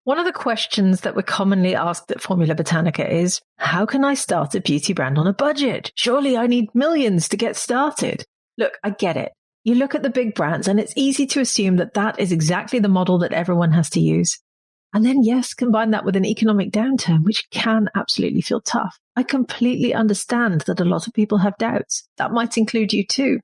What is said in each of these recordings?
One of the questions that we're commonly asked at Formula Botanica is, how can I start a beauty brand on a budget? Surely I need millions to get started. Look, I get it. You look at the big brands and it's easy to assume that that is exactly the model that everyone has to use. And then, yes, combine that with an economic downturn, which can absolutely feel tough. I completely understand that a lot of people have doubts. That might include you too.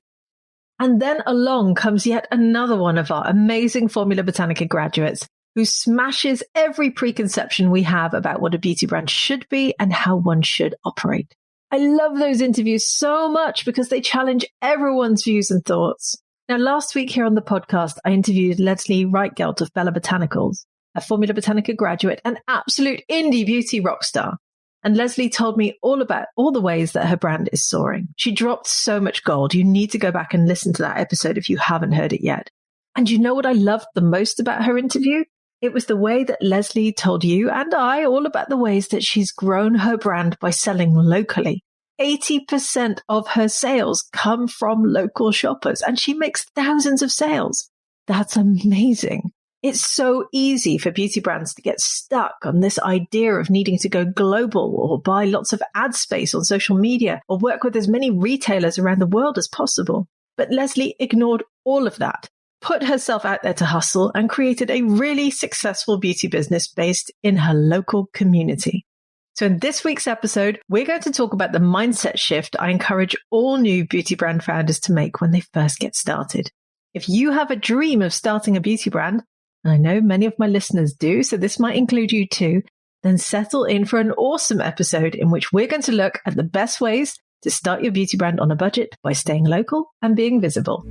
And then along comes yet another one of our amazing Formula Botanica graduates who smashes every preconception we have about what a beauty brand should be and how one should operate. I love those interviews so much because they challenge everyone's views and thoughts. Now, last week here on the podcast, I interviewed Leslie Reichgelt of Bella Botanicals, a Formula Botanica graduate, an absolute indie beauty rock star. And Leslie told me all about all the ways that her brand is soaring. She dropped so much gold. You need to go back and listen to that episode if you haven't heard it yet. And you know what I loved the most about her interview? It was the way that Leslie told you and I all about the ways that she's grown her brand by selling locally. 80% of her sales come from local shoppers, and she makes thousands of sales. That's amazing. It's so easy for beauty brands to get stuck on this idea of needing to go global or buy lots of ad space on social media or work with as many retailers around the world as possible. But Leslie ignored all of that, put herself out there to hustle, and created a really successful beauty business based in her local community. So in this week's episode, we're going to talk about the mindset shift I encourage all new beauty brand founders to make when they first get started. If you have a dream of starting a beauty brand, and I know many of my listeners do, so this might include you too, then settle in for an awesome episode in which we're going to look at the best ways to start your beauty brand on a budget by staying local and being visible.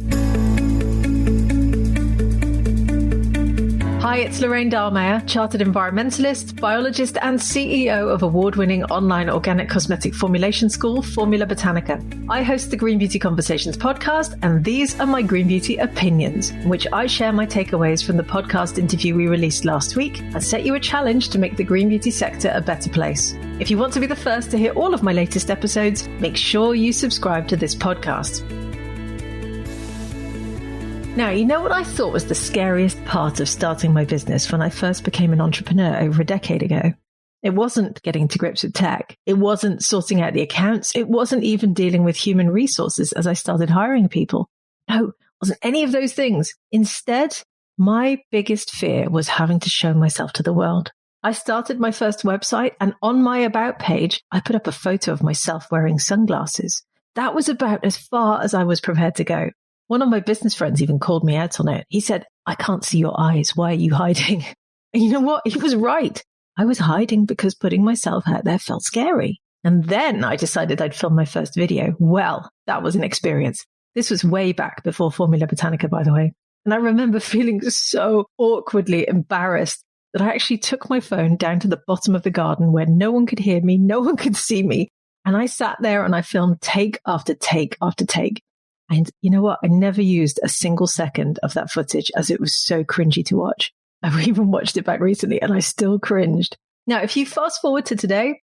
Hi, it's Lorraine Dallmeier, chartered environmentalist, biologist, and CEO of award-winning online organic cosmetic formulation school, Formula Botanica. I host the Green Beauty Conversations podcast, and these are my Green Beauty opinions, in which I share my takeaways from the podcast interview we released last week and set you a challenge to make the green beauty sector a better place. If you want to be the first to hear all of my latest episodes, make sure you subscribe to this podcast. Now, you know what I thought was the scariest part of starting my business when I first became an entrepreneur over a decade ago? It wasn't getting to grips with tech. It wasn't sorting out the accounts. It wasn't even dealing with human resources as I started hiring people. No, it wasn't any of those things. Instead, my biggest fear was having to show myself to the world. I started my first website, and on my About page, I put up a photo of myself wearing sunglasses. That was about as far as I was prepared to go. One of my business friends even called me out on it. He said, "I can't see your eyes. Why are you hiding?" And you know what? He was right. I was hiding because putting myself out there felt scary. And then I decided I'd film my first video. Well, that was an experience. This was way back before Formula Botanica, by the way. And I remember feeling so awkwardly embarrassed that I actually took my phone down to the bottom of the garden where no one could hear me, no one could see me. And I sat there and I filmed take after take after take. And you know what? I never used a single second of that footage as it was so cringy to watch. I've even watched it back recently and I still cringed. Now, if you fast forward to today,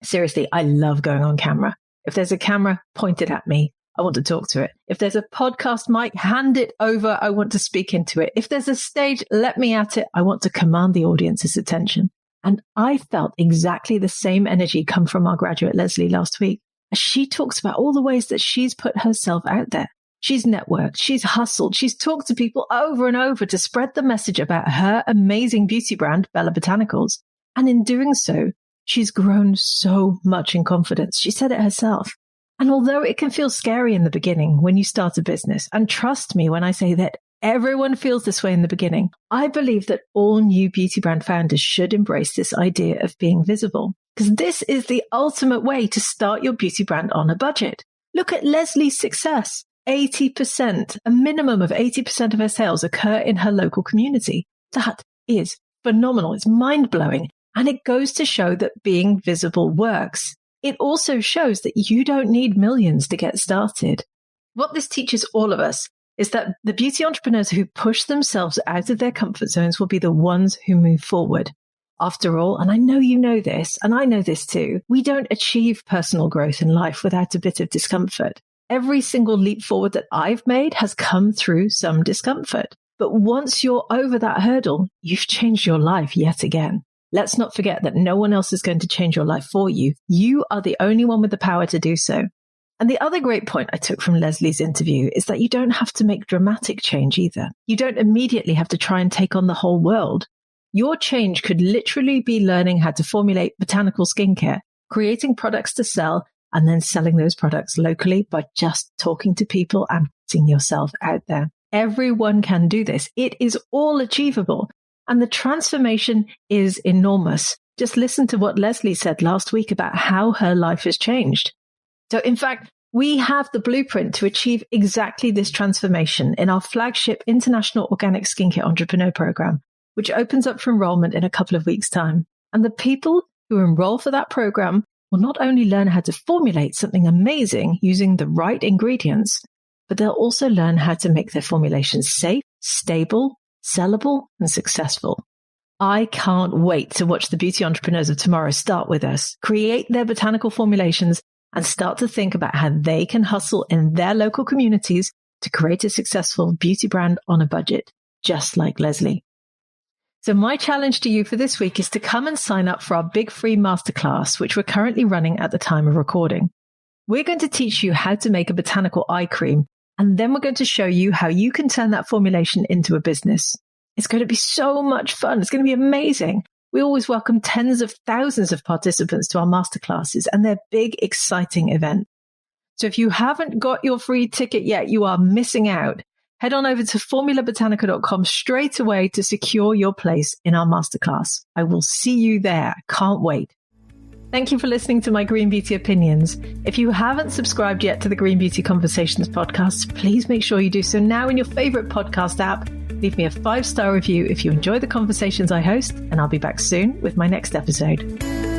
seriously, I love going on camera. If there's a camera pointed at me, I want to talk to it. If there's a podcast mic, hand it over. I want to speak into it. If there's a stage, let me at it. I want to command the audience's attention. And I felt exactly the same energy come from our graduate Leslie last week. She talks about all the ways that she's put herself out there. She's networked, she's hustled, she's talked to people over and over to spread the message about her amazing beauty brand, Bella Botanicals. And in doing so, she's grown so much in confidence. She said it herself. And although it can feel scary in the beginning when you start a business, and trust me when I say that everyone feels this way in the beginning, I believe that all new beauty brand founders should embrace this idea of being visible. Because this is the ultimate way to start your beauty brand on a budget. Look at Leslie's success. 80%, a minimum of 80% of her sales occur in her local community. That is phenomenal. It's mind-blowing. And it goes to show that being visible works. It also shows that you don't need millions to get started. What this teaches all of us is that the beauty entrepreneurs who push themselves out of their comfort zones will be the ones who move forward. After all, and I know you know this, and I know this too, we don't achieve personal growth in life without a bit of discomfort. Every single leap forward that I've made has come through some discomfort. But once you're over that hurdle, you've changed your life yet again. Let's not forget that no one else is going to change your life for you. You are the only one with the power to do so. And the other great point I took from Leslie's interview is that you don't have to make dramatic change either. You don't immediately have to try and take on the whole world. Your change could literally be learning how to formulate botanical skincare, creating products to sell, and then selling those products locally by just talking to people and putting yourself out there. Everyone can do this. It is all achievable. And the transformation is enormous. Just listen to what Leslie said last week about how her life has changed. So in fact, we have the blueprint to achieve exactly this transformation in our flagship International Organic Skincare Entrepreneur Program, which opens up for enrollment in a couple of weeks' time. And the people who enroll for that program will not only learn how to formulate something amazing using the right ingredients, but they'll also learn how to make their formulations safe, stable, sellable, and successful. I can't wait to watch the beauty entrepreneurs of tomorrow start with us, create their botanical formulations, and start to think about how they can hustle in their local communities to create a successful beauty brand on a budget, just like Leslie. So my challenge to you for this week is to come and sign up for our big free masterclass, which we're currently running at the time of recording. We're going to teach you how to make a botanical eye cream, and then we're going to show you how you can turn that formulation into a business. It's going to be so much fun. It's going to be amazing. We always welcome tens of thousands of participants to our masterclasses, and they're big, exciting events. So if you haven't got your free ticket yet, you are missing out. Head on over to formulabotanica.com straight away to secure your place in our masterclass. I will see you there. Can't wait. Thank you for listening to my Green Beauty Opinions. If you haven't subscribed yet to the Green Beauty Conversations podcast, please make sure you do so now in your favorite podcast app. Leave me a 5-star review if you enjoy the conversations I host, and I'll be back soon with my next episode.